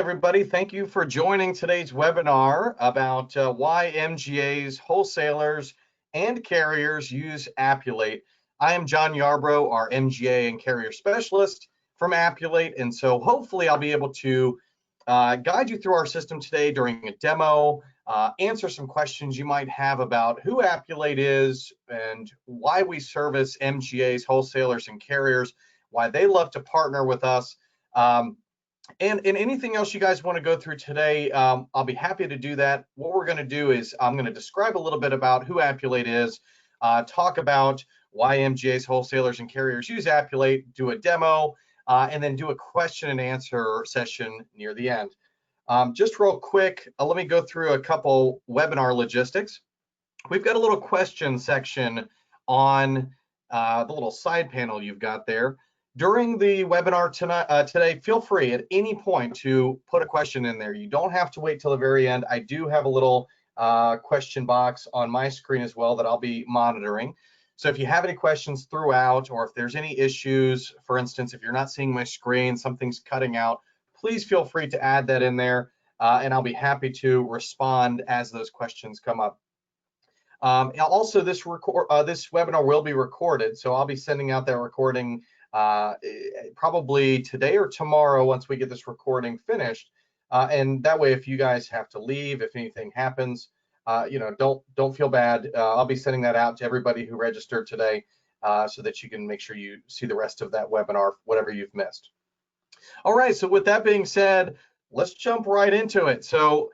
everybody. Thank you for joining today's webinar about why MGAs, wholesalers, and carriers use Appulate. I am John Yarbrough, our MGA and carrier specialist from Appulate, and so hopefully I'll be able to guide you through our system today during a demo, answer some questions you might have about who Appulate is and why we service MGAs, wholesalers, and carriers, why they love to partner with us. And anything else you guys want to go through today, I'll be happy to do that. What we're going to do is I'm going to describe a little bit about who Appulate is, talk about why MGAs, wholesalers, and carriers use Appulate, do a demo, and then do a question and answer session near the end. Just real quick, let me go through a couple webinar logistics. We've got a little question section on the little side panel you've got there. During the webinar today, feel free at any point to put a question in there. You don't have to wait till the very end. I do have a little question box on my screen as well that I'll be monitoring. So if you have any questions throughout, or if there's any issues, for instance, if you're not seeing my screen, something's cutting out, please feel free to add that in there, and I'll be happy to respond as those questions come up. Also, this webinar will be recorded, so I'll be sending out that recording probably today or tomorrow once we get this recording finished, and that way if you guys have to leave, if anything happens, don't feel bad. I'll be sending that out to everybody who registered today, so that you can make sure you see the rest of that webinar, whatever you've missed. All right, so with that being said, let's jump right into it. So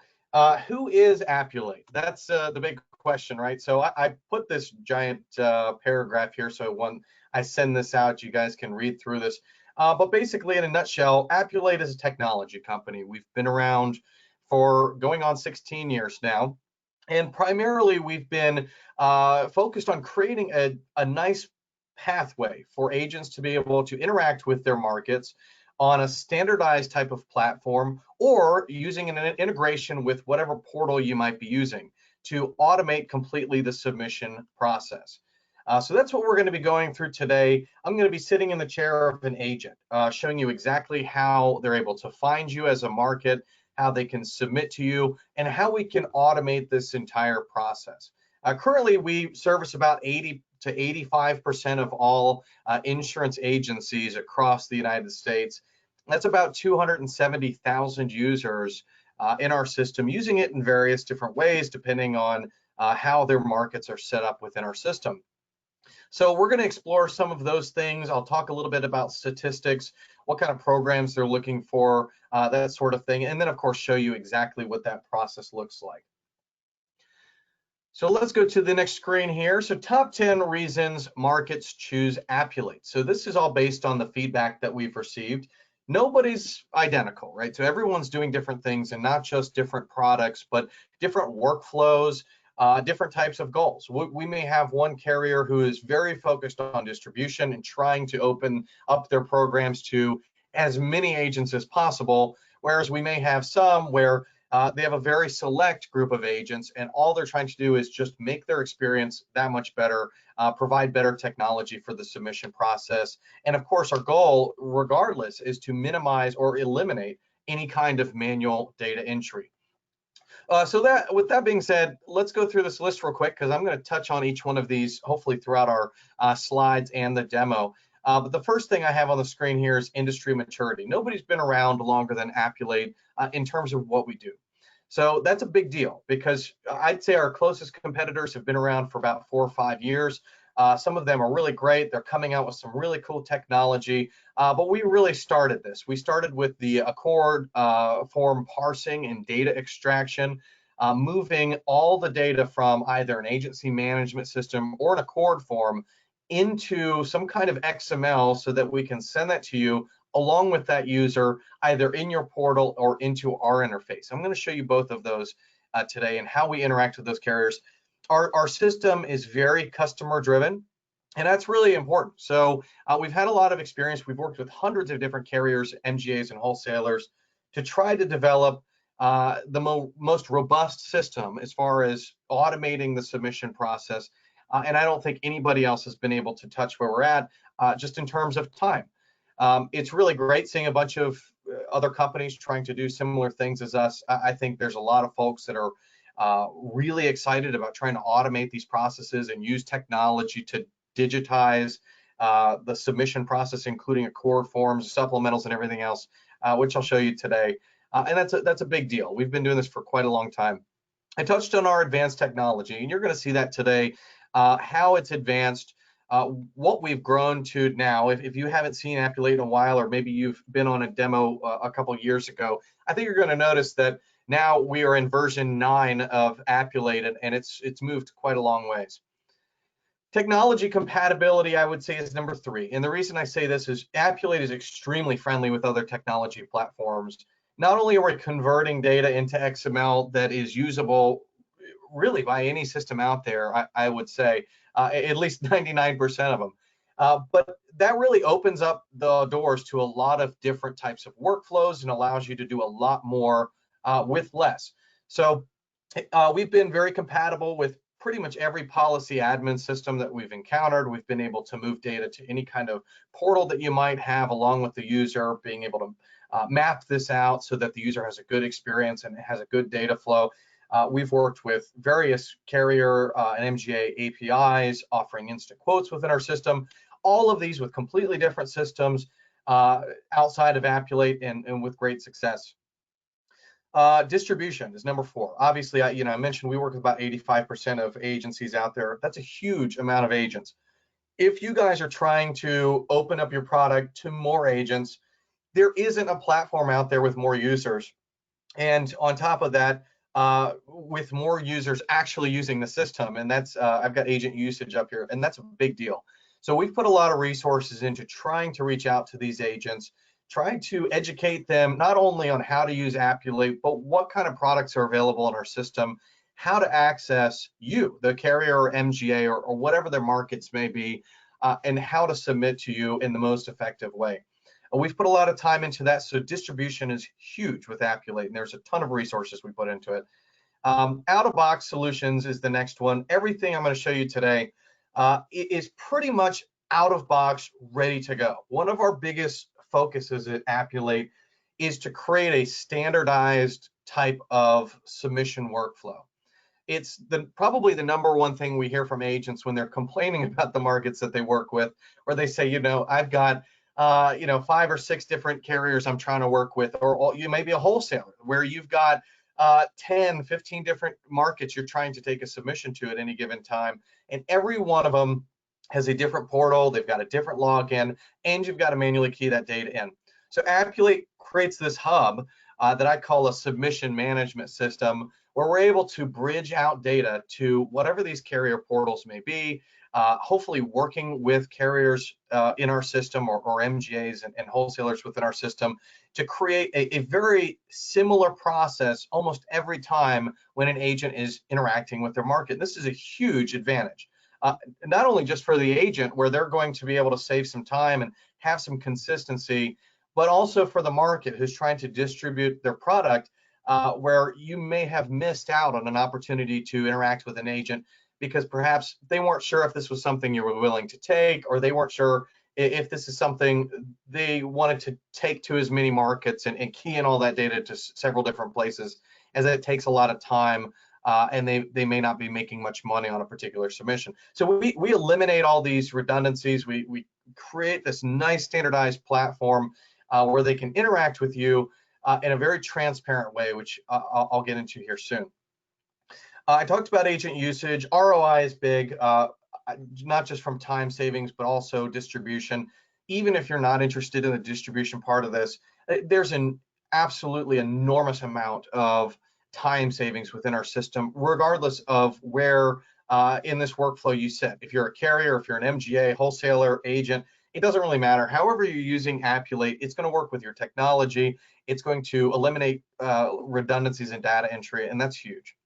who is Appulate? That's the big question, right? So I put this giant paragraph here, so when I send this out, you guys can read through this. But basically, in a nutshell, Appulate is a technology company. We've been around for going on 16 years now. And primarily, we've been focused on creating a nice pathway for agents to be able to interact with their markets on a standardized type of platform, or using an integration with whatever portal you might be using to automate completely the submission process. So that's what we're going to be going through today. I'm going to be sitting in the chair of an agent, showing you exactly how they're able to find you as a market, how they can submit to you, and how we can automate this entire process. Currently, we service about 80 to 85% of all insurance agencies across the United States. That's about 270,000 users in our system, using it in various different ways, depending on how their markets are set up within our system. So we're going to explore some of those things. I'll talk a little bit about statistics, what kind of programs they're looking for, that sort of thing, and then of course show you exactly what that process looks like. So let's go to the next screen here. So top 10 reasons markets choose Appulate. So this is all based on the feedback that we've received. Nobody's identical, right? So everyone's doing different things, and not just different products, but different workflows, different types of goals. We may have one carrier who is very focused on distribution and trying to open up their programs to as many agents as possible, whereas we may have some where they have a very select group of agents, and all they're trying to do is just make their experience that much better, provide better technology for the submission process. And of course, our goal, regardless, is to minimize or eliminate any kind of manual data entry. With that being said, let's go through this list real quick, because I'm going to touch on each one of these hopefully throughout our slides and the demo. But the first thing I have on the screen here is industry maturity. Nobody's been around longer than Appulate in terms of what we do. So that's a big deal, because I'd say our closest competitors have been around for about 4 or 5 years. Some of them are really great. They're coming out with some really cool technology, but we really started this. We started with the Accord form parsing and data extraction, moving all the data from either an agency management system or an Accord form into some kind of XML, so that we can send that to you along with that user, either in your portal or into our interface. I'm going to show you both of those today and how we interact with those carriers. Our system is very customer driven, and that's really important. So we've had a lot of experience. We've worked with hundreds of different carriers, MGAs, and wholesalers to try to develop the most robust system as far as automating the submission process. And I don't think anybody else has been able to touch where we're at just in terms of time. It's really great seeing a bunch of other companies trying to do similar things as us. I think there's a lot of folks that are really excited about trying to automate these processes and use technology to digitize the submission process, including accord forms, supplementals, and everything else, which I'll show you today. And that's a big deal. We've been doing this for quite a long time. I touched on our advanced technology, and you're going to see that today, how it's advanced, what we've grown to now. If you haven't seen Appulate in a while, or maybe you've been on a demo a couple of years ago, I think you're going to notice that now we are in version 9 of Appulate, and it's moved quite a long ways. Technology compatibility, I would say, is number 3. And the reason I say this is Appulate is extremely friendly with other technology platforms. Not only are we converting data into XML that is usable really by any system out there, I would say, at least 99% of them. But that really opens up the doors to a lot of different types of workflows and allows you to do a lot more with less. So we've been very compatible with pretty much every policy admin system that we've encountered. We've been able to move data to any kind of portal that you might have, along with the user, being able to map this out so that the user has a good experience and has a good data flow. We've worked with various carrier and MGA APIs, offering instant quotes within our system, all of these with completely different systems outside of Appulate, and with great success. Distribution is number 4. Obviously, I mentioned we work with about 85% of agencies out there. That's a huge amount of agents. If you guys are trying to open up your product to more agents, there isn't a platform out there with more users. And on top of that, with more users actually using the system, and that's I've got agent usage up here, and that's a big deal. So we've put a lot of resources into trying to reach out to these agents, trying to educate them not only on how to use Appulate, but what kind of products are available in our system, how to access you, the carrier or MGA, or whatever their markets may be, and how to submit to you in the most effective way. We've put a lot of time into that, so distribution is huge with Appulate, and there's a ton of resources we put into it. Out-of-box solutions is the next one. Everything I'm going to show you today is pretty much out-of-box, ready to go. One of our biggest focuses at Appulate is to create a standardized type of submission workflow. It's probably the number one thing we hear from agents when they're complaining about the markets that they work with, where they say, I've got 5 or 6 different carriers I'm trying to work with, or you may be a wholesaler where you've got 10, 15 different markets you're trying to take a submission to at any given time, and every one of them has a different portal, they've got a different login, and you've got to manually key that data in. So Appulate creates this hub that I call a submission management system, where we're able to bridge out data to whatever these carrier portals may be, hopefully working with carriers in our system, or MGAs and wholesalers within our system, to create a very similar process almost every time when an agent is interacting with their market. This is a huge advantage, not only just for the agent, where they're going to be able to save some time and have some consistency, but also for the market who's trying to distribute their product, where you may have missed out on an opportunity to interact with an agent because perhaps they weren't sure if this was something you were willing to take, or they weren't sure if this is something they wanted to take to as many markets and key in all that data to several different places, as it takes a lot of time, and they may not be making much money on a particular submission. So we eliminate all these redundancies. We create this nice standardized platform where they can interact with you in a very transparent way, which I'll get into here soon. I talked about agent usage. ROI is big, not just from time savings, but also distribution. Even if you're not interested in the distribution part of this, there's an absolutely enormous amount of time savings within our system, regardless of where in this workflow you sit. If you're a carrier, if you're an MGA, wholesaler, agent, it doesn't really matter. However you're using Appulate, it's going to work with your technology. It's going to eliminate redundancies in data entry, and that's huge.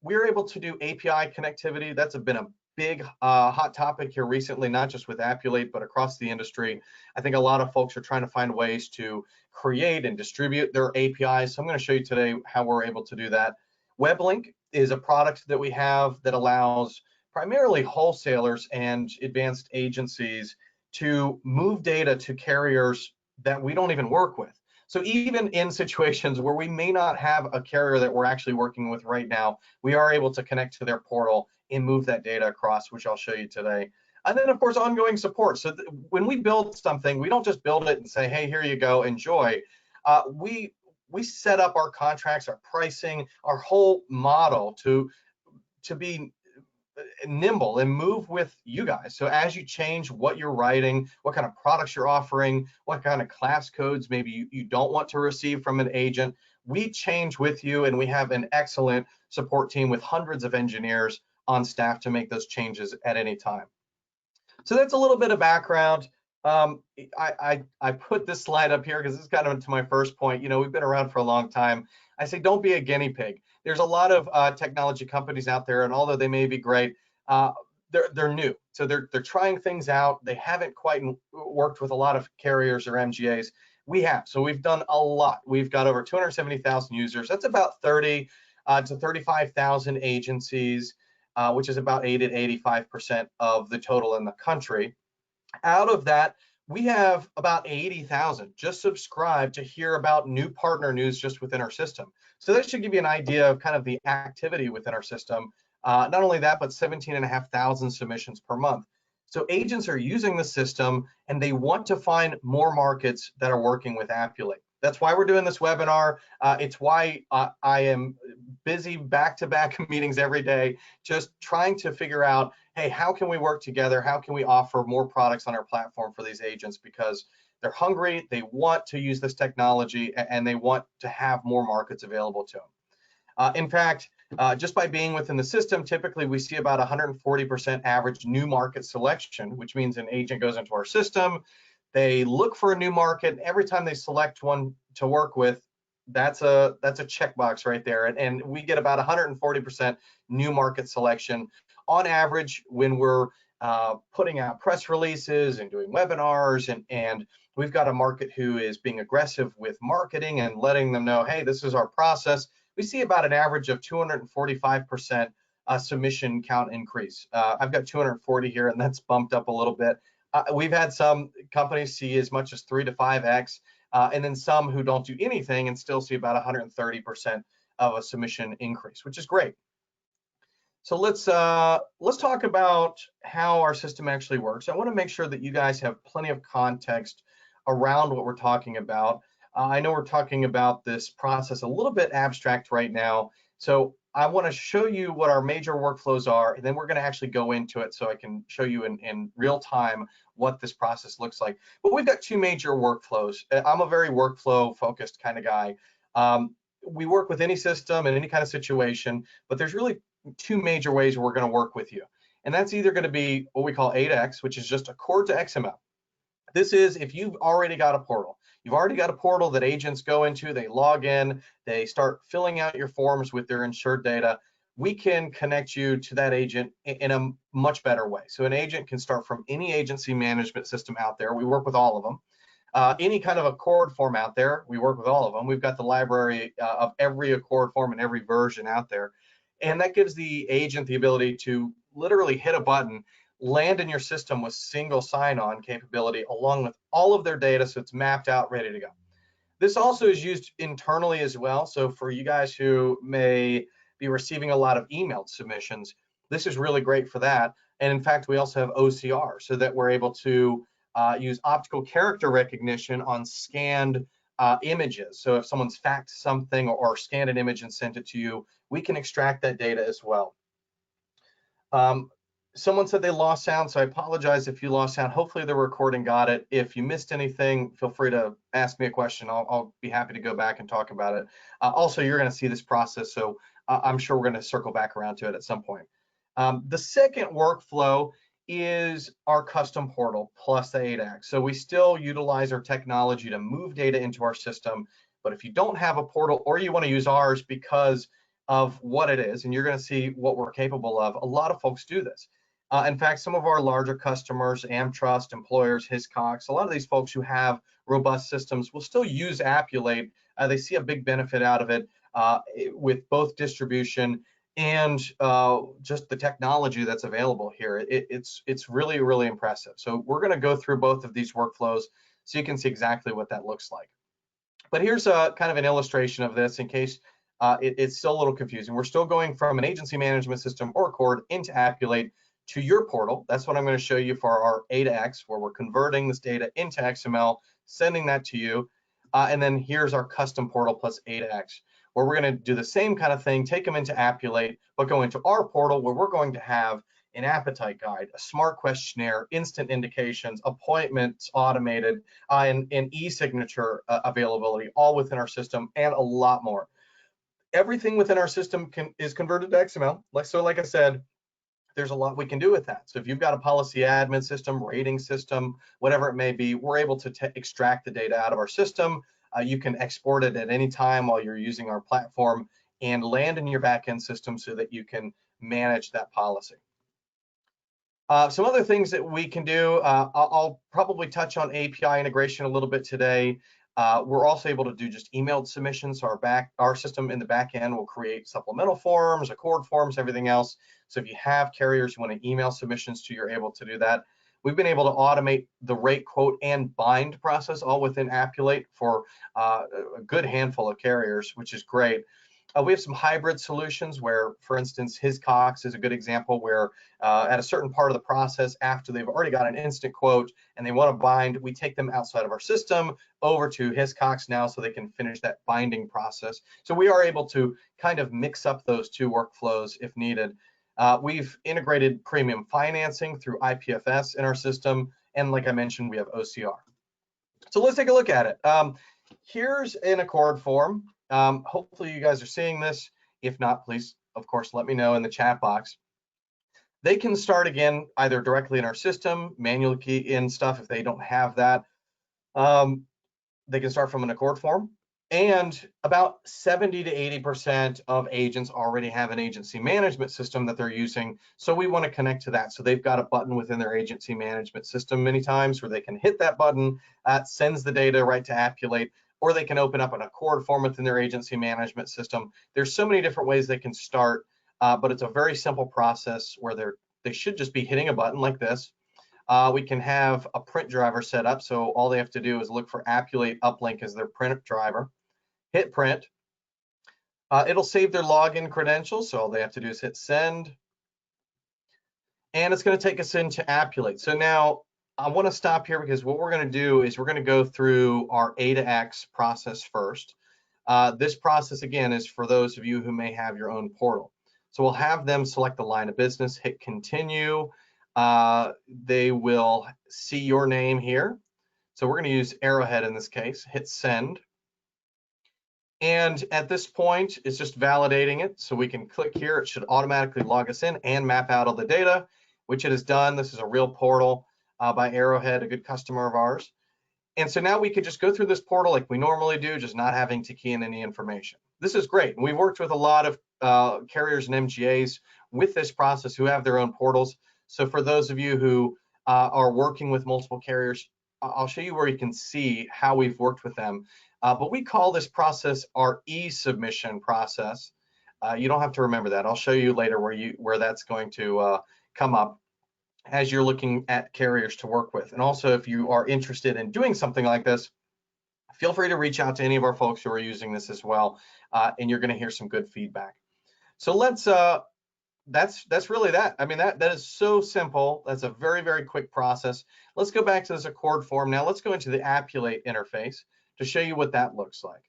We're able to do API connectivity. That's been a big hot topic here recently, not just with Appulate, but across the industry. I think a lot of folks are trying to find ways to create and distribute their APIs. So I'm going to show you today how we're able to do that. WebLink is a product that we have that allows primarily wholesalers and advanced agencies to move data to carriers that we don't even work with. So even in situations where we may not have a carrier that we're actually working with right now, we are able to connect to their portal and move that data across, which I'll show you today. And then of course, ongoing support. So when we build something, we don't just build it and say, hey, here you go, enjoy. We set up our contracts, our pricing, our whole model to be nimble and move with you guys. So as you change what you're writing, what kind of products you're offering, what kind of class codes maybe you don't want to receive from an agent, we change with you, and we have an excellent support team with hundreds of engineers on staff to make those changes at any time. So that's a little bit of background. I put this slide up here because this is kind of to my first point. You know, we've been around for a long time. I say don't be a guinea pig. There's a lot of technology companies out there, and although they may be great, they're new. So they're trying things out. They haven't quite worked with a lot of carriers or MGAs. We have. So we've done a lot. We've got over 270,000 users. That's about 30 to 35,000 agencies, which is about 80 to 85% of the total in the country. Out of that, we have about 80,000 just subscribed to hear about new partner news just within our system. So that should give you an idea of kind of the activity within our system. Not only that, but 17,500 submissions per month. So agents are using the system, and they want to find more markets that are working with Appulate. That's why we're doing this webinar. It's why I am busy back-to-back meetings every day, just trying to figure out, hey, how can we work together? How can we offer more products on our platform for these agents? Because they're hungry, they want to use this technology, and they want to have more markets available to them. In fact, just by being within the system, typically we see about 140% average new market selection, which means an agent goes into our system, they look for a new market. Every time they select one to work with, that's a checkbox right there. And we get about 140% new market selection on average when we're putting out press releases and doing webinars, and we've got a market who is being aggressive with marketing and letting them know, hey, this is our process. We see about an average of 245% submission count increase. I've got 240 here, and that's bumped up a little bit. We've had some companies see as much as 3 to 5x, and then some who don't do anything and still see about 130% of a submission increase, which is great. So let's talk about how our system actually works. I want to make sure that you guys have plenty of context around what we're talking about. I know we're talking about this process a little bit abstract right now, so I want to show you what our major workflows are, and then we're going to actually go into it so I can show you in real time what this process looks like. But we've got two major workflows. I'm a very workflow focused kind of guy. We work with any system in any kind of situation, but there's really two major ways we're going to work with you. And that's either going to be what we call 8x, which is just a core to XML. This is if you've already got a portal. You've already got a portal that agents go into, they log in, they start filling out your forms with their insured data. We can connect you to that agent in a much better way. So an agent can start from any agency management system out there. We work with all of them. Any kind of Accord form out there, we work with all of them. We've got the library of every Accord form and every version out there. And that gives the agent the ability to literally hit a button, land in your system with single sign-on capability along with all of their data, so it's mapped out, ready to go. This also is used internally as well. So for you guys who may be receiving a lot of emailed submissions, this is really great for that. And in fact, we also have OCR so that we're able to use optical character recognition on scanned images. So if someone's faxed something or scanned an image and sent it to you, we can extract that data as well. Someone said they lost sound, so I apologize if you lost sound. Hopefully the recording got it. If you missed anything, feel free to ask me a question. I'll be happy to go back and talk about it. Also, you're going to see this process, so I'm sure we're going to circle back around to it at some point. The second workflow is our custom portal plus the 8x. So we still utilize our technology to move data into our system, but if you don't have a portal or you want to use ours because of what it is, and you're going to see what we're capable of, a lot of folks do this. In fact, some of our larger customers, AmTrust, Employers, Hiscox, a lot of these folks who have robust systems will still use Appulate. They see a big benefit out of it with both distribution and just the technology that's available here. It's really, really impressive. So we're going to go through both of these workflows so you can see exactly what that looks like. But here's a kind of an illustration of this in case it's still a little confusing. We're still going from an agency management system or Cord into Appulate to your portal. That's what I'm going to show you for our A to X, where we're converting this data into XML, sending that to you. And then here's our custom portal plus A to X, where we're going to do the same kind of thing, take them into Appulate, but go into our portal where we're going to have an appetite guide, a smart questionnaire, instant indications, appointments automated, and e-signature availability, all within our system, and a lot more. Everything within our system is converted to XML. Like I said, there's a lot we can do with that. So if you've got a policy admin system, rating system, whatever it may be, we're able to extract the data out of our system. You can export it at any time while you're using our platform and land in your backend system so that you can manage that policy. Some other things that we can do, I'll probably touch on API integration a little bit today. We're also able to do just emailed submissions. So our system in the back end will create supplemental forms, Accord forms, everything else. So if you have carriers you want to email submissions to, you're able to do that. We've been able to automate the rate, quote, and bind process all within Appulate for a good handful of carriers, which is great. We have some hybrid solutions where, for instance, Hiscox is a good example where at a certain part of the process, after they've already got an instant quote and they want to bind, we take them outside of our system over to Hiscox now so they can finish that binding process. So we are able to kind of mix up those two workflows if needed. We've integrated premium financing through IPFS in our system. And like I mentioned, we have OCR. So let's take a look at it. Here's an Accord form. Hopefully you guys are seeing this. If not, please, of course, let me know in the chat box. They can start again either directly in our system, manually key in stuff if they don't have that. They can start from an Accord form. And about 70 to 80% of agents already have an agency management system that they're using. So we want to connect to that. So they've got a button within their agency management system many times where they can hit that button, sends the data right to Appulate, or they can open up an Accord form within their agency management system. There's so many different ways they can start, but it's a very simple process where they should just be hitting a button like this. We can have a print driver set up, so all they have to do is look for Appulate uplink as their print driver, hit print. It'll save their login credentials, so all they have to do is hit send. And it's going to take us into Appulate. So now I want to stop here because what we're going to do is we're going to go through our A to X process first. This process, again, is for those of you who may have your own portal. So we'll have them select the line of business, hit continue. They will see your name here. So we're going to use Arrowhead in this case, hit send. And at this point, it's just validating it. So we can click here. It should automatically log us in and map out all the data, which it has done. This is a real portal by Arrowhead, a good customer of ours. And so now we could just go through this portal like we normally do, just not having to key in any information. This is great. We've worked with a lot of carriers and MGAs with this process who have their own portals. So for those of you who are working with multiple carriers, I'll show you where you can see how we've worked with them. But we call this process our e-submission process. You don't have to remember that. I'll show you later where that's going to come up as you're looking at carriers to work with. And also, if you are interested in doing something like this, feel free to reach out to any of our folks who are using this as well, and you're going to hear some good feedback. So let's. That's really that. I mean, that is so simple. That's a very, very quick process. Let's go back to this Accord form. Now let's go into the Appulate interface to show you what that looks like.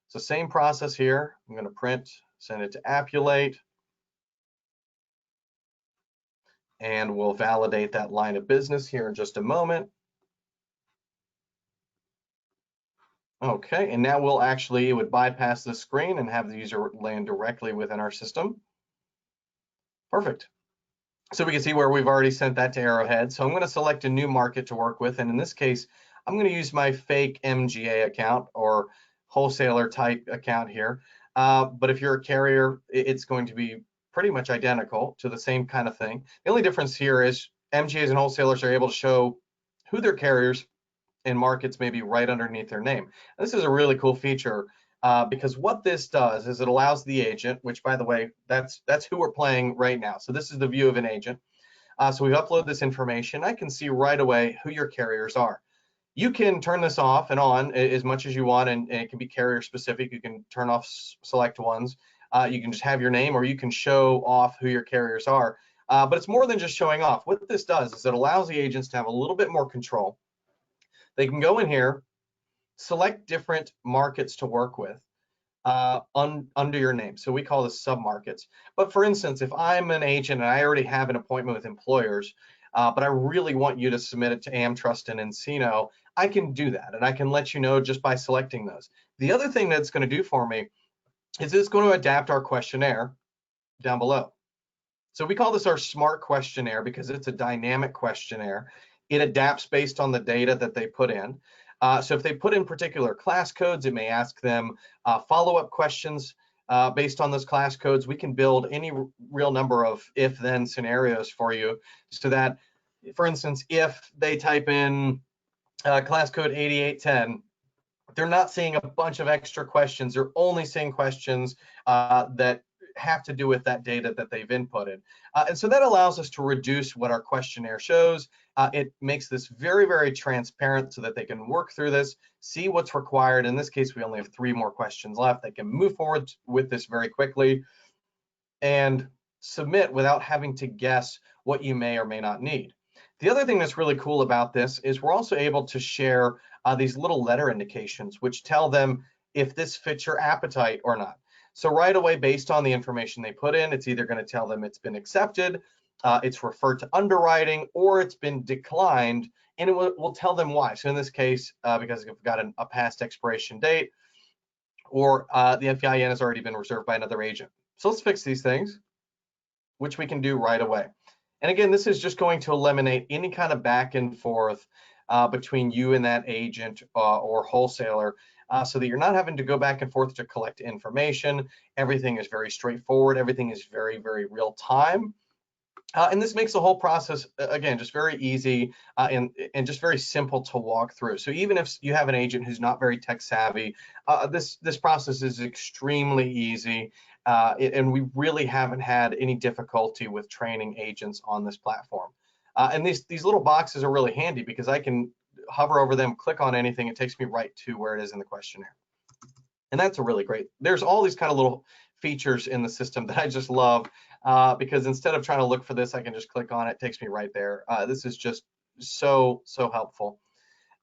So same process here. I'm going to print, send it to Appulate, and we'll validate that line of business here in just a moment. Okay, and now it would bypass the screen and have the user land directly within our system. Perfect. So we can see where we've already sent that to Arrowhead. So I'm going to select a new market to work with. And in this case, I'm going to use my fake MGA account or wholesaler type account here. But if you're a carrier, it's going to be pretty much identical to the same kind of thing. The only difference here is MGAs and wholesalers are able to show who their carriers and markets may be right underneath their name. And this is a really cool feature because what this does is it allows the agent, which by the way, that's who we're playing right now. So this is the view of an agent. So we upload this information. I can see right away who your carriers are. You can turn this off and on as much as you want, and it can be carrier specific. You can turn off select ones. You can just have your name, or you can show off who your carriers are. But it's more than just showing off. What this does is it allows the agents to have a little bit more control. They can go in here, select different markets to work with under your name. So we call this sub-markets. But for instance, if I'm an agent and I already have an appointment with employers, but I really want you to submit it to AmTrust and Encino, I can do that, and I can let you know just by selecting those. The other thing that's going to do for me is it's going to adapt our questionnaire down below. So we call this our smart questionnaire because it's a dynamic questionnaire. It adapts based on the data that they put in. So if they put in particular class codes, it may ask them follow-up questions based on those class codes. We can build any real number of if-then scenarios for you, so that, for instance, if they type in class code 8810, they're not seeing a bunch of extra questions. They're only seeing questions that have to do with that data that they've inputted. And so that allows us to reduce what our questionnaire shows. It makes this very, very transparent so that they can work through this, see what's required. In this case, we only have 3 more questions left. They can move forward with this very quickly and submit without having to guess what you may or may not need. The other thing that's really cool about this is we're also able to share these little letter indications, which tell them if this fits your appetite or not. So right away, based on the information they put in, it's either going to tell them it's been accepted, it's referred to underwriting, or it's been declined, and it will tell them why. So in this case, because we've got a past expiration date, or the FEIN has already been reserved by another agent. So let's fix these things, which we can do right away. And again, this is just going to eliminate any kind of back and forth between you and that agent or wholesaler, so that you're not having to go back and forth to collect information. Everything is very straightforward. Everything is very, very real time. And this makes the whole process, again, just very easy and just very simple to walk through. So even if you have an agent who's not very tech savvy, this process is extremely easy. And we really haven't had any difficulty with training agents on this platform. And these little boxes are really handy because I can hover over them, click on anything, it takes me right to where it is in the questionnaire. And that's a really great, there's all these kind of little features in the system that I just love, because instead of trying to look for this, I can just click on it, it takes me right there. This is just so helpful.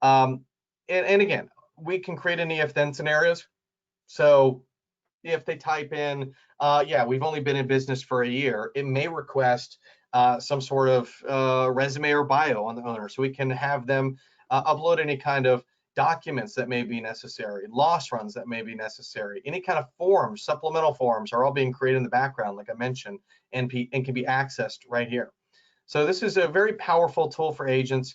And again, we can create any if-then scenarios. So if they type in, yeah, we've only been in business for a year, it may request some sort of resume or bio on the owner. So we can have them upload any kind of documents that may be necessary, loss runs that may be necessary, any kind of forms, supplemental forms are all being created in the background, like I mentioned, and can be accessed right here. So this is a very powerful tool for agents,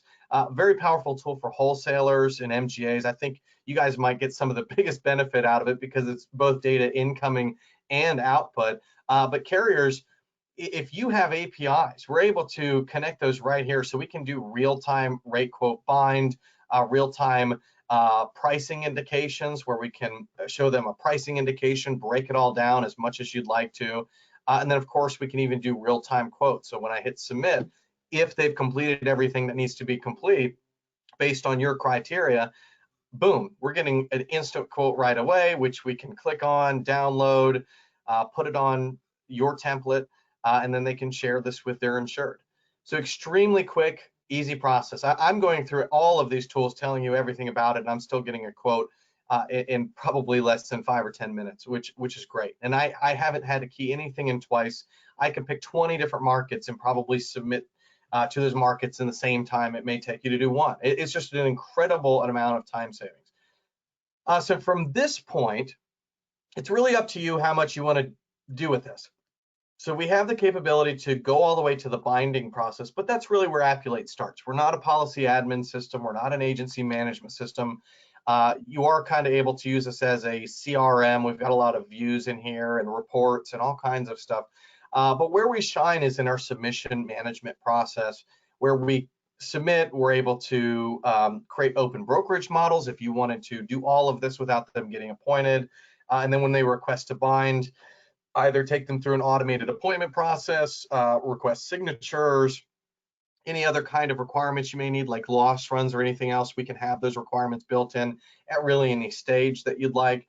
very powerful tool for wholesalers and MGAs. I think you guys might get some of the biggest benefit out of it because it's both data incoming and output. But carriers, if you have APIs, we're able to connect those right here, so we can do real-time rate quote bind, real-time pricing indications, where we can show them a pricing indication, break it all down as much as you'd like to. And then, of course, we can even do real-time quotes. So when I hit submit, if they've completed everything that needs to be complete based on your criteria, boom, we're getting an instant quote right away, which we can click on, download, put it on your template, and then they can share this with their insured. So extremely quick, easy process. I'm going through all of these tools, telling you everything about it, and I'm still getting a quote in probably less than 5 or 10 minutes, which is great. And I haven't had to key anything in twice. I can pick 20 different markets and probably submit to those markets in the same time it may take you to do one. It's just an incredible amount of time savings. So from this point, it's really up to you how much you want to do with this. So we have the capability to go all the way to the binding process, but that's really where Appulate starts. We're not a policy admin system. We're not an agency management system. You are kind of able to use this as a CRM. We've got a lot of views in here and reports and all kinds of stuff. But where we shine is in our submission management process, where we submit, we're able to create open brokerage models if you wanted to do all of this without them getting appointed. And then when they request to bind, either take them through an automated appointment process, request signatures, Any other kind of requirements you may need, like loss runs or anything else, we can have those requirements built in at really any stage that you'd like.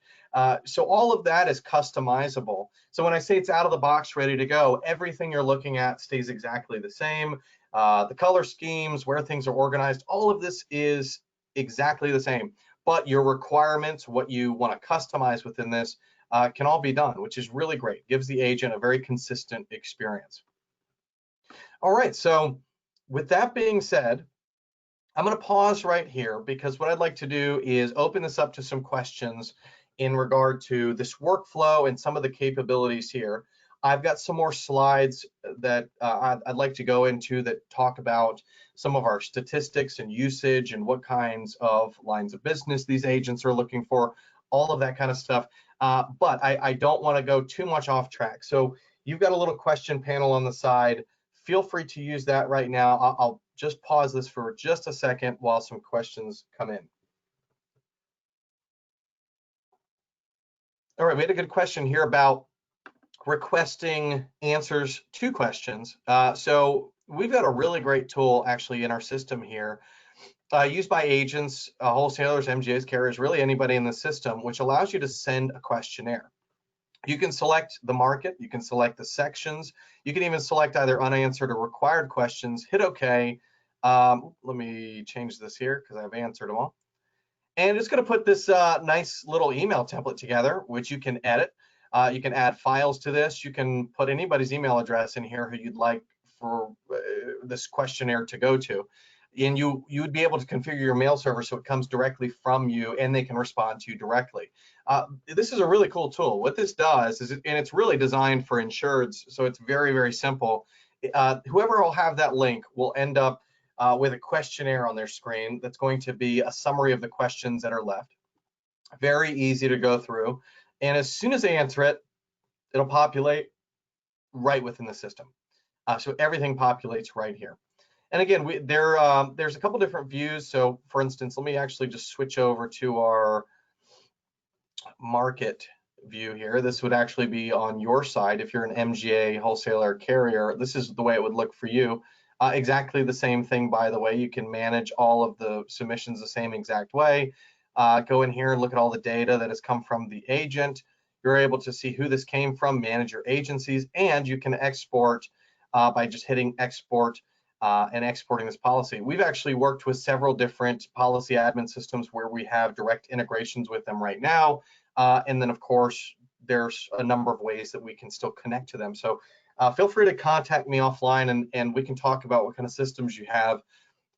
So all of that is customizable. So when I say it's out of the box, ready to go, everything you're looking at stays exactly the same. The color schemes, where things are organized, all of this is exactly the same. But your requirements, what you want to customize within this, can all be done, which is really great. Gives the agent a very consistent experience. All right, so with that being said, I'm going to pause right here because what I'd like to do is open this up to some questions in regard to this workflow and some of the capabilities here. I've got some more slides that I'd like to go into that talk about some of our statistics and usage and what kinds of lines of business these agents are looking for, all of that kind of stuff. But I don't want to go too much off track. So you've got a little question panel on the side. Feel free to use that right now. I'll just pause this for just a second while some questions come in. All right, we had a good question here about requesting answers to questions. So we've got a really great tool actually in our system here, used by agents, wholesalers, MGAs, carriers, really anybody in the system, which allows you to send a questionnaire. You can select the market, you can select the sections, you can even select either unanswered or required questions, hit OK. Let me change this here because I've answered them all. And it's going to put this nice little email template together, which you can edit. You can add files to this. You can put anybody's email address in here who you'd like for this questionnaire to go to. And you would be able to configure your mail server so it comes directly from you and they can respond to you directly. This is a really cool tool. What this does is, and it's really designed for insureds, so it's very, very simple. Whoever will have that link will end up with a questionnaire on their screen that's going to be a summary of the questions that are left. Very easy to go through. And as soon as they answer it, it'll populate right within the system. So everything populates right here. And again, there's a couple different views. So for instance, let me actually just switch over to our market view here. This would actually be on your side. If you're an MGA, wholesaler, carrier, this is the way it would look for you. Exactly the same thing, by the way. You can manage all of the submissions the same exact way. Go in here and look at all the data that has come from the agent. You're able to see who this came from, manage your agencies, and you can export by just hitting export and exporting this policy. We've actually worked with several different policy admin systems where we have direct integrations with them right now. And then, of course, there's a number of ways that we can still connect to them. So feel free to contact me offline and we can talk about what kind of systems you have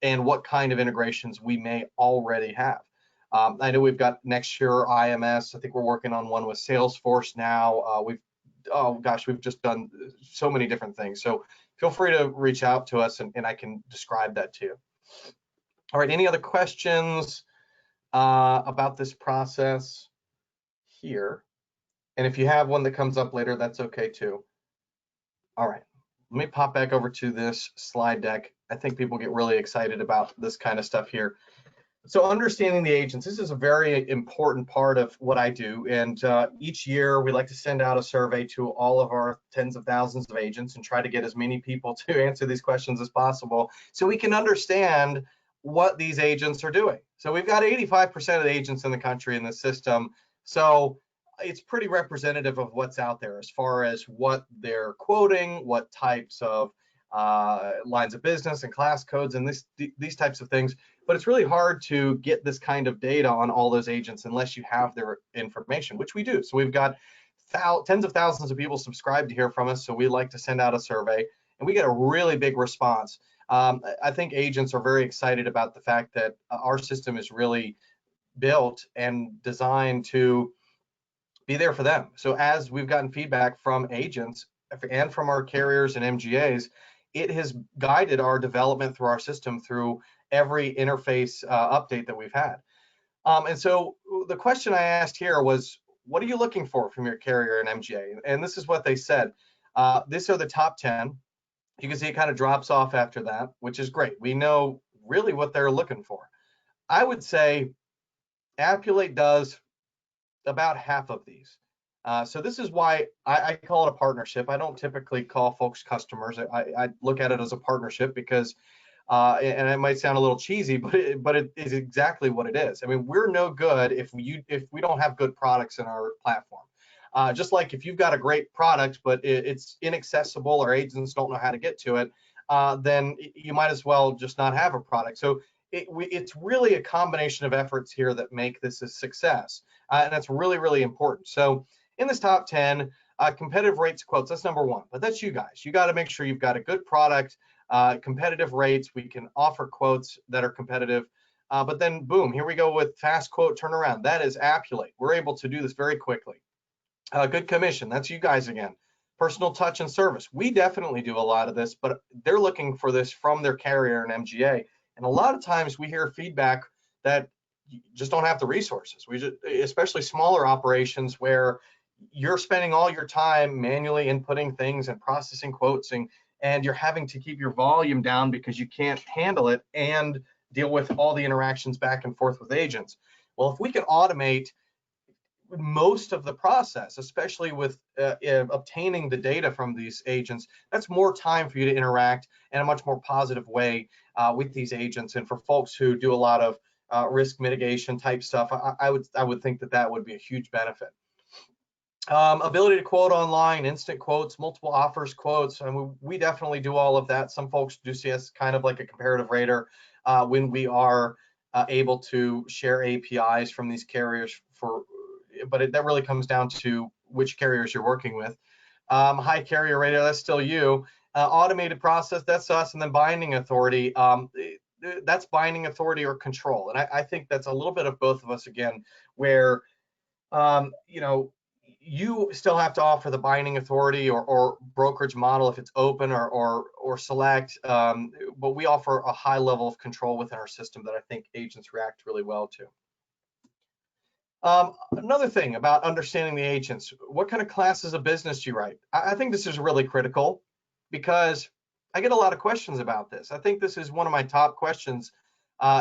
and what kind of integrations we may already have. I know we've got Nextshare IMS. I think we're working on one with Salesforce now. We've just done so many different things. So feel free to reach out to us and I can describe that to you. All right, any other questions about this process here? And if you have one that comes up later, that's okay too. All right, let me pop back over to this slide deck. I think people get really excited about this kind of stuff here. So understanding the agents, this is a very important part of what I do. And each year we like to send out a survey to all of our tens of thousands of agents and try to get as many people to answer these questions as possible so we can understand what these agents are doing. So we've got 85% of the agents in the country in the system. So it's pretty representative of what's out there as far as what they're quoting, what types of lines of business and class codes and these types of things. But it's really hard to get this kind of data on all those agents unless you have their information, which we do. So we've got tens of thousands of people subscribed to hear from us. So we like to send out a survey and we get a really big response. I think agents are very excited about the fact that our system is really built and designed to be there for them. So as we've gotten feedback from agents and from our carriers and MGAs, it has guided our development through our system through every interface update that we've had. And so the question I asked here was, what are you looking for from your carrier and MGA? And this is what they said. These are the top 10. You can see it kind of drops off after that, which is great. We know really what they're looking for. I would say Appulate does about half of these. So this is why I call it a partnership. I don't typically call folks customers. I look at it as a partnership because And it might sound a little cheesy, but it is exactly what it is. I mean, we're no good if we don't have good products in our platform. Just like if you've got a great product, but it's inaccessible or agents don't know how to get to it, then you might as well just not have a product. So it's really a combination of efforts here that make this a success, and that's really, really important. So in this top 10, competitive rates quotes, that's number one, but that's you guys. You got to make sure you've got a good product, competitive rates. We can offer quotes that are competitive, but then boom, here we go with fast quote turnaround. That is Appulate. We're able to do this very quickly. Good commission, that's you guys again. Personal touch and service. We definitely do a lot of this, but they're looking for this from their carrier and MGA. And a lot of times we hear feedback that you just don't have the resources. We just, especially smaller operations where you're spending all your time manually inputting things and processing quotes, and you're having to keep your volume down because you can't handle it and deal with all the interactions back and forth with agents. Well, if we can automate most of the process, especially with obtaining the data from these agents, that's more time for you to interact in a much more positive way with these agents. And for folks who do a lot of risk mitigation type stuff, I would think that would be a huge benefit. Ability to quote online, instant quotes, multiple offers quotes. I mean, we definitely do all of that. Some folks do see us kind of like a comparative rater when we are able to share APIs from these carriers but that really comes down to which carriers you're working with. High carrier rater, that's still you. Automated process, that's us. And then binding authority, that's binding authority or control. And I think that's a little bit of both of us again, where you know, you still have to offer the binding authority or brokerage model if it's open or select, but we offer a high level of control within our system that I think agents react really well to. Another thing about understanding the agents, what kind of classes of business do you write? I think this is really critical because I get a lot of questions about this. I think this is one of my top questions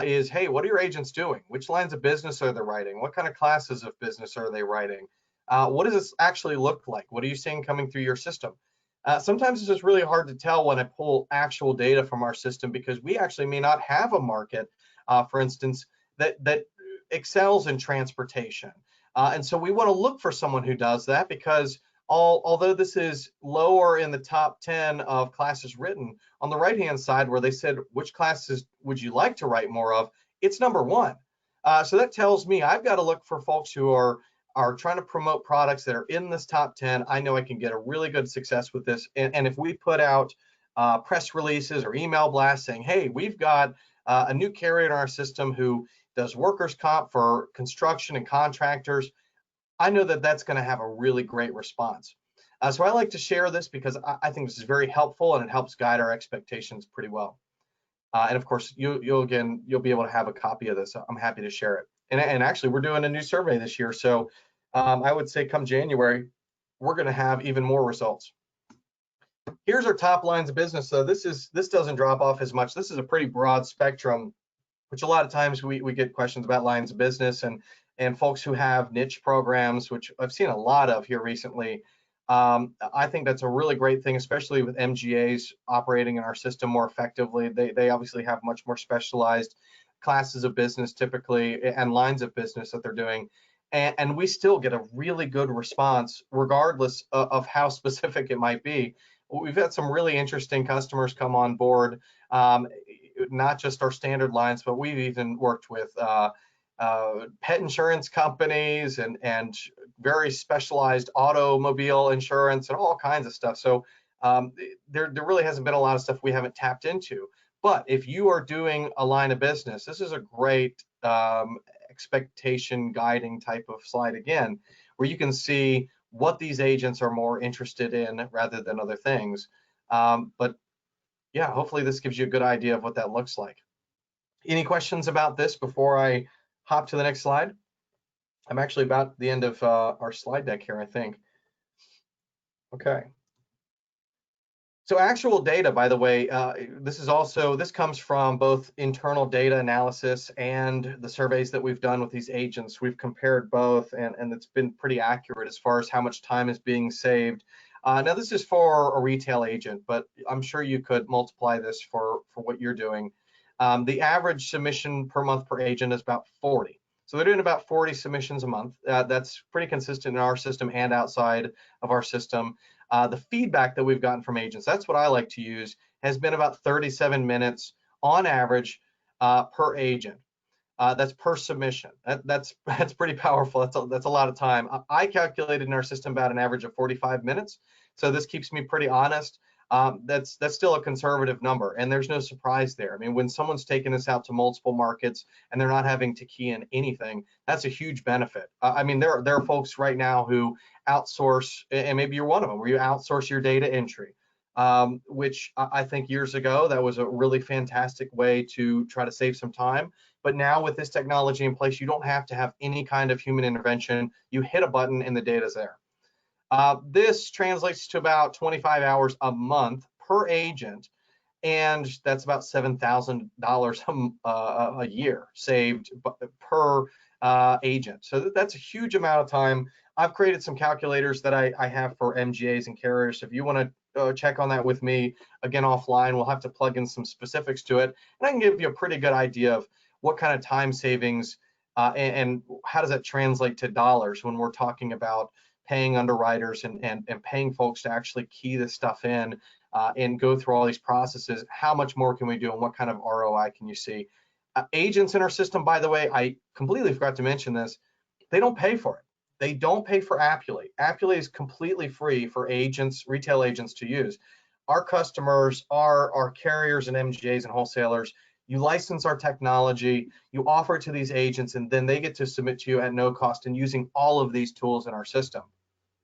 is, hey, what are your agents doing? Which lines of business are they writing? What kind of classes of business are they writing? What does this actually look like? What are you seeing coming through your system? Sometimes it's just really hard to tell when I pull actual data from our system because we actually may not have a market, for instance, that excels in transportation. And so we want to look for someone who does that because although this is lower in the top 10 of classes written, on the right-hand side where they said, which classes would you like to write more of, it's number one. So that tells me I've got to look for folks who are trying to promote products that are in this top 10. I know I can get a really good success with this. And if we put out press releases or email blasts saying, hey, we've got a new carrier in our system who does workers' comp for construction and contractors, I know that that's going to have a really great response. So I like to share this because I think this is very helpful and it helps guide our expectations pretty well. And of course, you'll be able to have a copy of this. I'm happy to share it. And actually, we're doing a new survey this year, so I would say come January, we're going to have even more results. Here's our top lines of business. So this doesn't drop off as much. This is a pretty broad spectrum, which a lot of times we get questions about lines of business and folks who have niche programs, which I've seen a lot of here recently. I think that's a really great thing, especially with MGAs operating in our system more effectively. They obviously have much more specialized classes of business typically and lines of business that they're doing. And we still get a really good response regardless of how specific it might be. We've had some really interesting customers come on board, not just our standard lines, but we've even worked with pet insurance companies and very specialized automobile insurance and all kinds of stuff. So there really hasn't been a lot of stuff we haven't tapped into. But if you are doing a line of business, this is a great expectation guiding type of slide again, where you can see what these agents are more interested in rather than other things. But yeah, hopefully this gives you a good idea of what that looks like. Any questions about this before I hop to the next slide? I'm actually about the end of our slide deck here, I think. Okay. So actual data, by the way, this comes from both internal data analysis and the surveys that we've done with these agents. We've compared both, and it's been pretty accurate as far as how much time is being saved. Now this is for a retail agent, but I'm sure you could multiply this for what you're doing. The average submission per month per agent is about 40. So they're doing about 40 submissions a month. That's pretty consistent in our system and outside of our system. The feedback that we've gotten from agents, that's what I like to use, has been about 37 minutes on average per agent. That's per submission. That's pretty powerful. That's a lot of time. I calculated in our system about an average of 45 minutes. So this keeps me pretty honest. That's still a conservative number, and there's no surprise there. I mean, when someone's taking this out to multiple markets and they're not having to key in anything, that's a huge benefit. I mean, there are folks right now who outsource, and maybe you're one of them, where you outsource your data entry. Which I think years ago, that was a really fantastic way to try to save some time. But now with this technology in place, you don't have to have any kind of human intervention. You hit a button and the data's there. This translates to about 25 hours a month per agent, and that's about $7,000 a year saved per agent. So that's a huge amount of time. I've created some calculators that I have for MGAs and carriers. So if you want to check on that with me, again, offline, we'll have to plug in some specifics to it, and I can give you a pretty good idea of what kind of time savings and how does that translate to dollars when we're talking about paying underwriters and paying folks to actually key this stuff in and go through all these processes. How much more can we do and what kind of ROI can you see? Agents in our system, by the way, I completely forgot to mention this, they don't pay for it. They don't pay for Appulate. Appulate is completely free for agents, retail agents to use. Our customers are our carriers and MGAs and wholesalers. You license our technology, you offer it to these agents, and then they get to submit to you at no cost and using all of these tools in our system.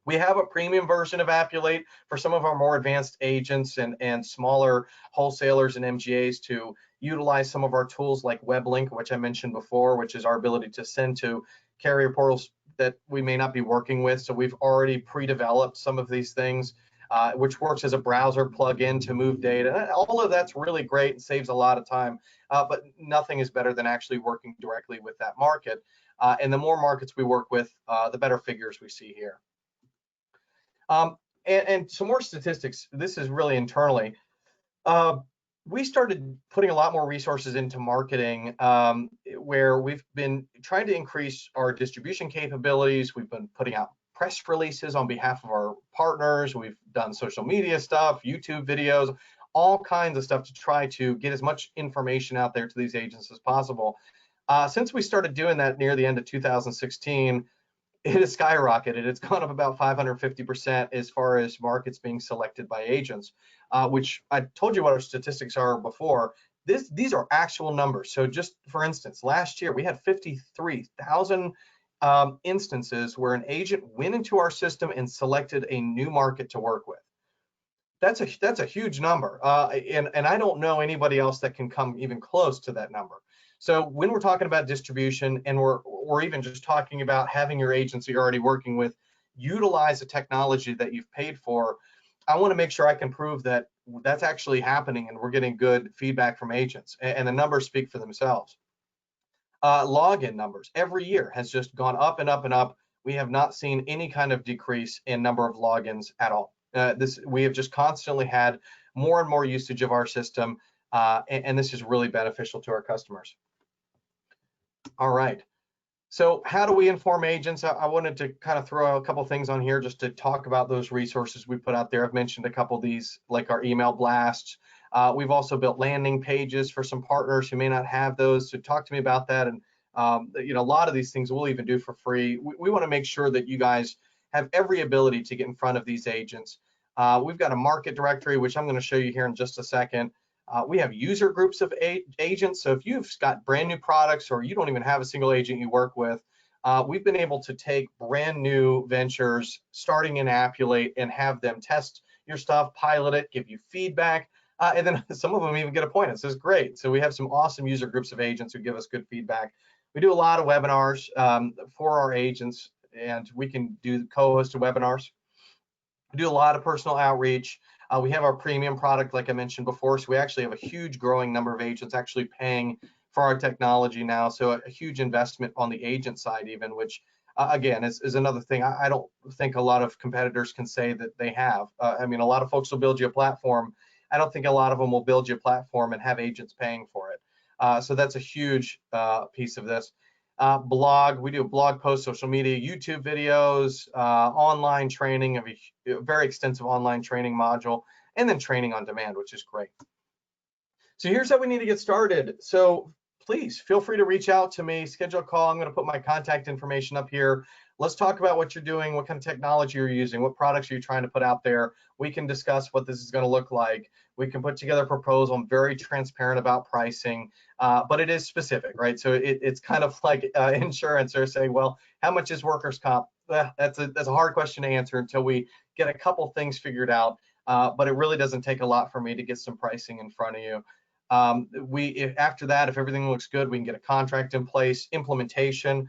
We have a premium version of Appulate for some of our more advanced agents and smaller wholesalers and MGAs to utilize some of our tools like WebLink, which I mentioned before, which is our ability to send to carrier portals that we may not be working with. So we've already pre-developed some of these things, which works as a browser plugin to move data. All of that's really great and saves a lot of time, but nothing is better than actually working directly with that market. And the more markets we work with, the better figures we see here. And some more statistics. This is really internally. We started putting a lot more resources into marketing, where we've been trying to increase our distribution capabilities. We've been putting out press releases on behalf of our partners. We've done social media stuff, YouTube videos, all kinds of stuff to try to get as much information out there to these agents as possible. Since we started doing that near the end of 2016, it has skyrocketed. It's gone up about 550% as far as markets being selected by agents, which I told you what our statistics are before. These are actual numbers. So just for instance, last year we had 53,000 instances where an agent went into our system and selected a new market to work with. That's a huge number, and I don't know anybody else that can come even close to that number. So when we're talking about distribution, and we're even just talking about having your agency you're already working with utilize the technology that you've paid for, I want to make sure I can prove that that's actually happening and we're getting good feedback from agents, and the numbers speak for themselves. Login numbers every year has just gone up and up and up. We have not seen any kind of decrease in number of logins at all. We have just constantly had more and more usage of our system, and this is really beneficial to our customers. All right, so how do we inform agents? I wanted to kind of throw a couple things on here just to talk about those resources we put out there. I've mentioned a couple of these, like our email blasts. We've also built landing pages for some partners who may not have those, so talk to me about that. And you know, a lot of these things we'll even do for free. We want to make sure that you guys have every ability to get in front of these agents. We've got a market directory, which I'm going to show you here in just a second. We have user groups of agents. So if you've got brand new products or you don't even have a single agent you work with, we've been able to take brand new ventures starting in Appulate and have them test your stuff, pilot it, give you feedback, and then some of them even get appointed. So it's great. So we have some awesome user groups of agents who give us good feedback. We do a lot of webinars for our agents, and we can do co-hosted webinars. We do a lot of personal outreach. We have our premium product, like I mentioned before, so we actually have a huge growing number of agents actually paying for our technology now, so a huge investment on the agent side even, which again, is another thing I don't think a lot of competitors can say that they have. I mean, a lot of folks will build you a platform. I don't think a lot of them will build you a platform and have agents paying for it. So that's a huge piece of this. Blog, we do blog posts, social media, YouTube videos, online training of a very extensive online training module, and then training on demand, which is great. So here's how we need to get started. So please feel free to reach out to me, schedule a call. I'm going to put my contact information up here. Let's talk about what you're doing, what kind of technology you're using, what products are you trying to put out there. We can discuss what this is going to look like. We can put together a proposal. I'm very transparent about pricing, but it is specific, right? So it's kind of like insurance, or saying, well, how much is workers' comp? That's a hard question to answer until we get a couple things figured out. But it really doesn't take a lot for me to get some pricing in front of you. After that, if everything looks good, we can get a contract in place. Implementation,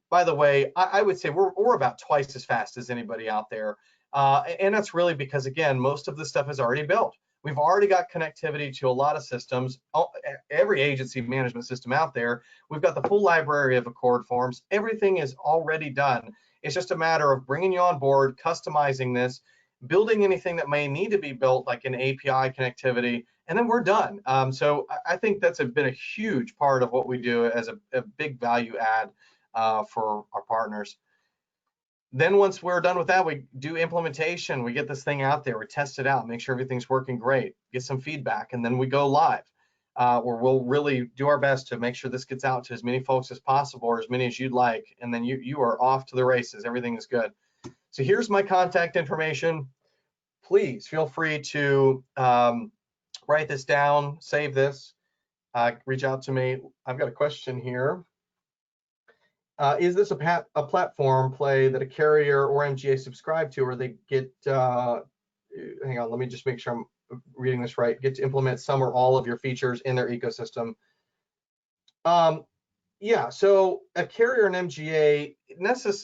by the way, I would say we're about twice as fast as anybody out there. And that's really because, again, most of the stuff is already built. We've already got connectivity to a lot of systems, every agency management system out there. We've got the full library of Accord forms. Everything is already done. It's just a matter of bringing you on board, customizing this, building anything that may need to be built, like an API connectivity, and then we're done. So I think that's been a huge part of what we do as a big value add for our partners. Then once we're done with that, we do implementation. We get this thing out there, we test it out, make sure everything's working great, get some feedback, and then we go live, where we'll really do our best to make sure this gets out to as many folks as possible, or as many as you'd like, and then you are off to the races. Everything is good. So here's my contact information. Please feel free to write this down, save this, reach out to me. I've got a question here. Is this a platform play that a carrier or MGA subscribe to, or they get, hang on, let me just make sure I'm reading this right, get to implement some or all of your features in their ecosystem? Yeah, so a carrier and MGA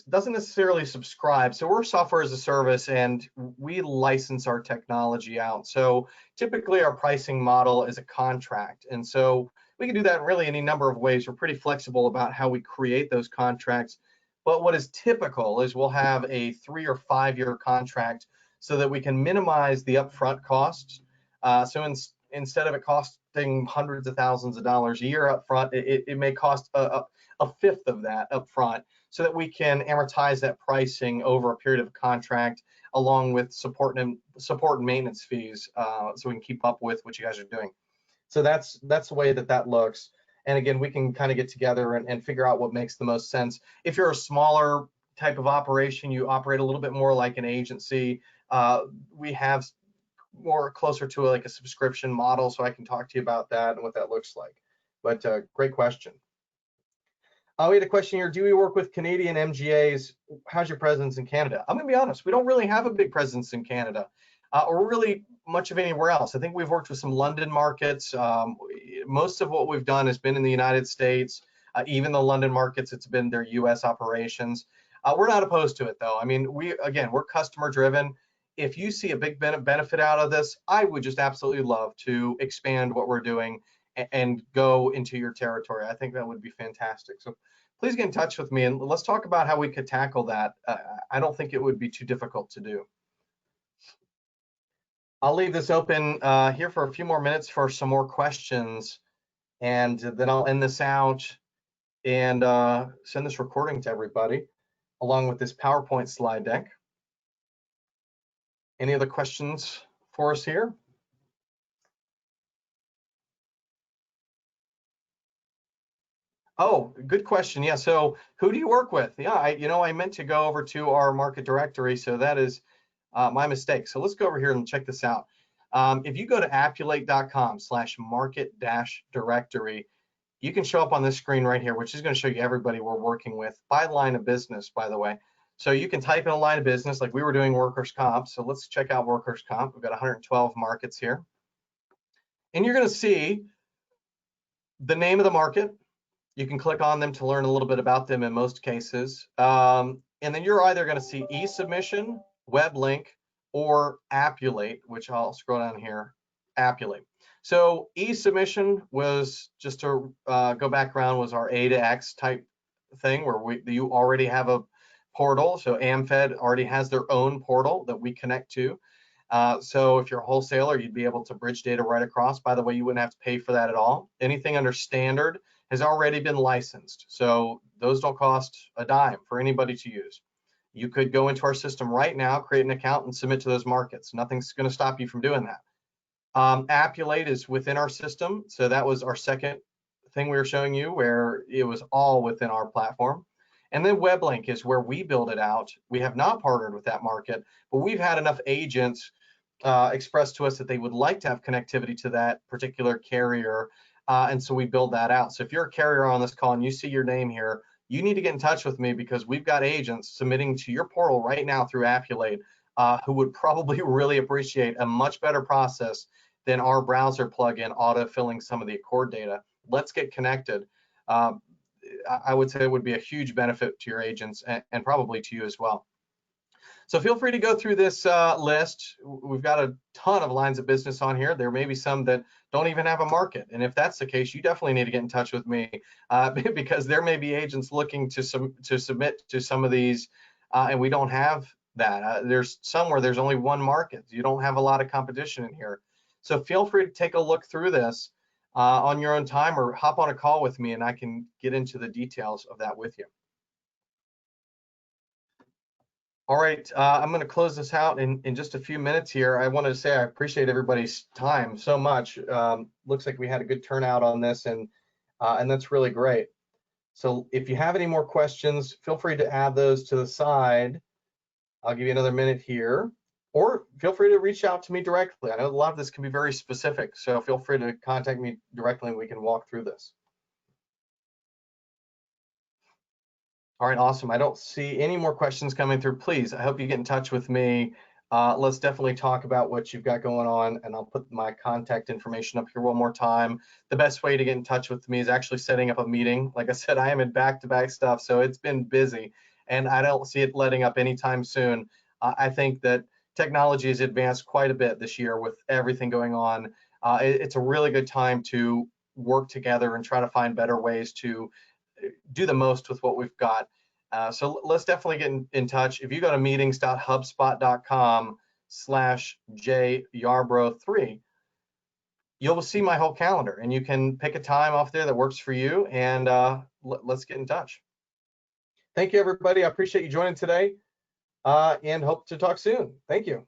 doesn't necessarily subscribe. So we're software as a service, and we license our technology out. So typically our pricing model is a contract. And so we can do that really any number of ways. We're pretty flexible about how we create those contracts. But what is typical is we'll have a 3 or 5 year contract so that we can minimize the upfront costs. So instead of it costing hundreds of thousands of dollars a year up front, it may cost a fifth of that up front, so that we can amortize that pricing over a period of a contract, along with support and maintenance fees, so we can keep up with what you guys are doing. So that's the way that looks. And again, we can kind of get together and figure out what makes the most sense. If you're a smaller type of operation, you operate a little bit more like an agency, we have more closer to like a subscription model, so I can talk to you about that and what that looks like. But great question. We had a question here. Do we work with Canadian MGAs? How's your presence in Canada? I'm gonna be honest, we don't really have a big presence in Canada, or really much of anywhere else. I think we've worked with some London markets. Most of what we've done has been in the United States. Even the London markets, it's been their US operations. We're not opposed to it though. I mean, we're customer driven. If you see a big benefit out of this, I would just absolutely love to expand what we're doing and go into your territory. I think that would be fantastic. So please get in touch with me and let's talk about how we could tackle that. I don't think it would be too difficult to do. I'll leave this open here for a few more minutes for some more questions, and then I'll end this out and send this recording to everybody along with this PowerPoint slide deck. Any other questions for us here? Oh, good question. Yeah, so who do you work with? Yeah, I meant to go over to our market directory, so that is my mistake. So let's go over here and check this out. If you go to appulate.com/market-directory, you can show up on this screen right here, which is going to show you everybody we're working with by line of business, by the way. So you can type in a line of business, like we were doing workers' comp. So let's check out workers' comp. We've got 112 markets here. And you're going to see the name of the market. You can click on them to learn a little bit about them in most cases. And then you're either going to see e-submission, web link, or Appulate, which I'll scroll down here, Appulate. So e-submission was, just to go back around, was our A to X type thing where you already have a portal. So AmFed already has their own portal that we connect to. So if you're a wholesaler, you'd be able to bridge data right across. By the way, you wouldn't have to pay for that at all. Anything under standard has already been licensed. So those don't cost a dime for anybody to use. You could go into our system right now, create an account, and submit to those markets. Nothing's going to stop you from doing that. Appulate is within our system. So that was our second thing we were showing you, where it was all within our platform. And then WebLink is where we build it out. We have not partnered with that market, but we've had enough agents express to us that they would like to have connectivity to that particular carrier. And so we build that out. So if you're a carrier on this call and you see your name here, you need to get in touch with me, because we've got agents submitting to your portal right now through Appulate who would probably really appreciate a much better process than our browser plugin auto-filling some of the Accord data. Let's get connected. I would say it would be a huge benefit to your agents and probably to you as well. So feel free to go through this list. We've got a ton of lines of business on here. There may be some that don't even have a market. And if that's the case, you definitely need to get in touch with me because there may be agents looking to submit to some of these and we don't have that. There's some where there's only one market. You don't have a lot of competition in here. So feel free to take a look through this on your own time, or hop on a call with me and I can get into the details of that with you. All right, I'm going to close this out in just a few minutes here. I wanted to say I appreciate everybody's time so much. Looks like we had a good turnout on this, and that's really great. So if you have any more questions, feel free to add those to the side. I'll give you another minute here, or feel free to reach out to me directly. I know a lot of this can be very specific, so feel free to contact me directly and we can walk through this. All right, awesome. I don't see any more questions coming through. Please, I hope you get in touch with me. Let's definitely talk about what you've got going on, and I'll put my contact information up here one more time. The best way to get in touch with me is actually setting up a meeting. Like I said, I am in back-to-back stuff, so it's been busy, and I don't see it letting up anytime soon. I think that technology has advanced quite a bit this year with everything going on. It's a really good time to work together and try to find better ways to do the most with what we've got. So let's definitely get in touch. If you go to meetings.hubspot.com/Yarbrough3, you'll see my whole calendar, and you can pick a time off there that works for you, and let's get in touch. Thank you, everybody. I appreciate you joining today, and hope to talk soon. Thank you.